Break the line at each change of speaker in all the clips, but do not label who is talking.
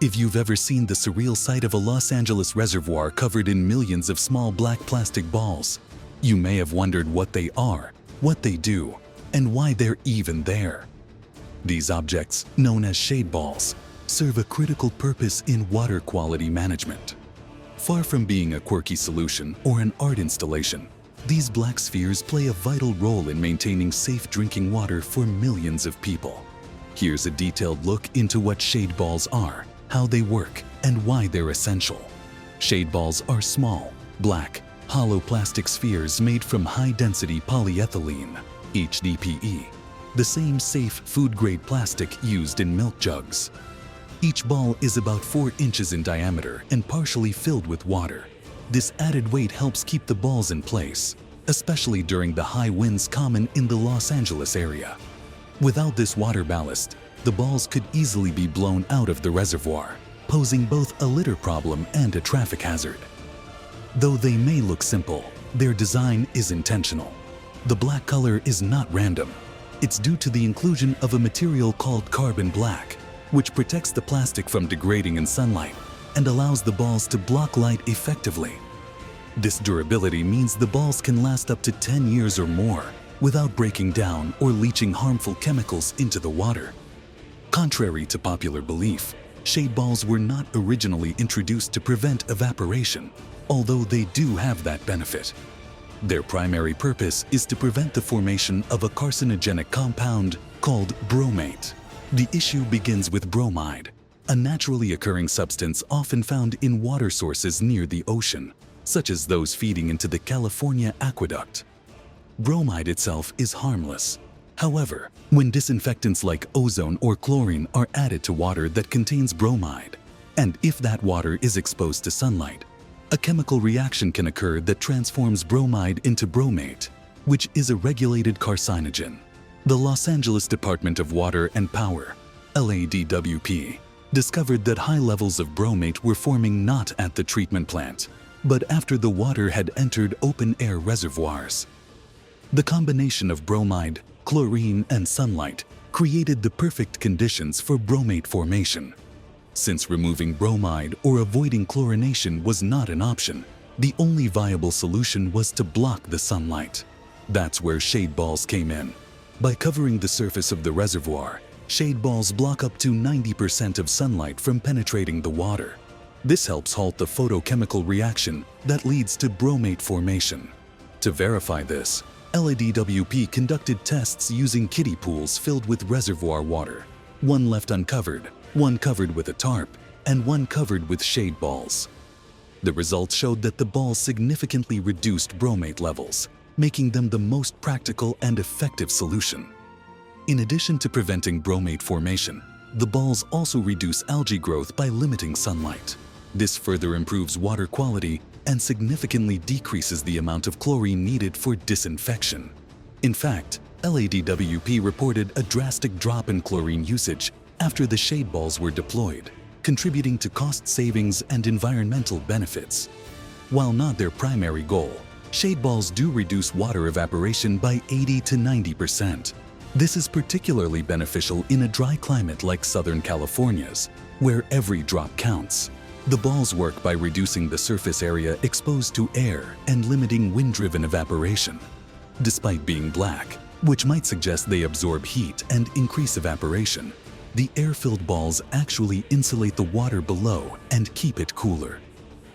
If you've ever seen the surreal sight of a Los Angeles reservoir covered in millions of small black plastic balls, you may have wondered what they are, what they do, and why they're even there. These objects, known as shade balls, serve a critical purpose in water quality management. Far from being a quirky solution or an art installation, these black spheres play a vital role in maintaining safe drinking water for millions of people. Here's a detailed look into what shade balls are, how they work, and why they're essential. Shade balls are small, black, hollow plastic spheres made from high-density polyethylene, HDPE, the same safe food-grade plastic used in milk jugs. Each ball is about 4 inches in diameter and partially filled with water. This added weight helps keep the balls in place, especially during the high winds common in the Los Angeles area. Without this water ballast, the balls could easily be blown out of the reservoir, posing both a litter problem and a traffic hazard. Though they may look simple, their design is intentional. The black color is not random. It's due to the inclusion of a material called carbon black, which protects the plastic from degrading in sunlight and allows the balls to block light effectively. This durability means the balls can last up to 10 years or more without breaking down or leaching harmful chemicals into the water. Contrary to popular belief, shade balls were not originally introduced to prevent evaporation, although they do have that benefit. Their primary purpose is to prevent the formation of a carcinogenic compound called bromate. The issue begins with bromide, a naturally occurring substance often found in water sources near the ocean, such as those feeding into the California aqueduct. Bromide itself is harmless. However, when disinfectants like ozone or chlorine are added to water that contains bromide, and if that water is exposed to sunlight, a chemical reaction can occur that transforms bromide into bromate, which is a regulated carcinogen. The Los Angeles Department of Water and Power, LADWP, discovered that high levels of bromate were forming not at the treatment plant, but after the water had entered open-air reservoirs. The combination of bromide, chlorine, and sunlight created the perfect conditions for bromate formation. Since removing bromide or avoiding chlorination was not an option, the only viable solution was to block the sunlight. That's where shade balls came in. By covering the surface of the reservoir, shade balls block up to 90% of sunlight from penetrating the water. This helps halt the photochemical reaction that leads to bromate formation. To verify this, LADWP conducted tests using kiddie pools filled with reservoir water, one left uncovered, one covered with a tarp, and one covered with shade balls. The results showed that the balls significantly reduced bromate levels, making them the most practical and effective solution. In addition to preventing bromate formation, the balls also reduce algae growth by limiting sunlight. This further improves water quality and significantly decreases the amount of chlorine needed for disinfection. In fact, LADWP reported a drastic drop in chlorine usage after the shade balls were deployed, contributing to cost savings and environmental benefits. While not their primary goal, shade balls do reduce water evaporation by 80 to 90%. This is particularly beneficial in a dry climate like Southern California's, where every drop counts. The balls work by reducing the surface area exposed to air and limiting wind-driven evaporation. Despite being black, which might suggest they absorb heat and increase evaporation, the air-filled balls actually insulate the water below and keep it cooler.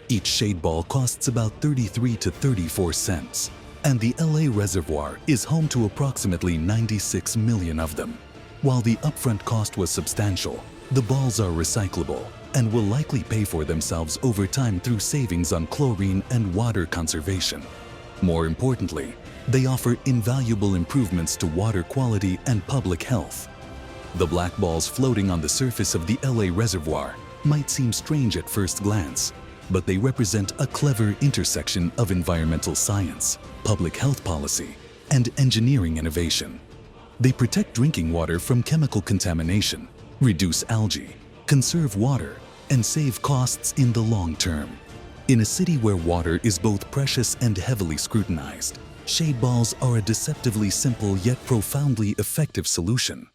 Each shade ball costs about 33 to 34 cents, and the LA Reservoir is home to approximately 96 million of them. While the upfront cost was substantial, the balls are recyclable and will likely pay for themselves over time through savings on chlorine and water conservation. More importantly, they offer invaluable improvements to water quality and public health. The black balls floating on the surface of the LA Reservoir might seem strange at first glance, but they represent a clever intersection of environmental science, public health policy, and engineering innovation. They protect drinking water from chemical contamination, reduce algae, conserve water, and save costs in the long term. In a city where water is both precious and heavily scrutinized, shade balls are a deceptively simple yet profoundly effective solution.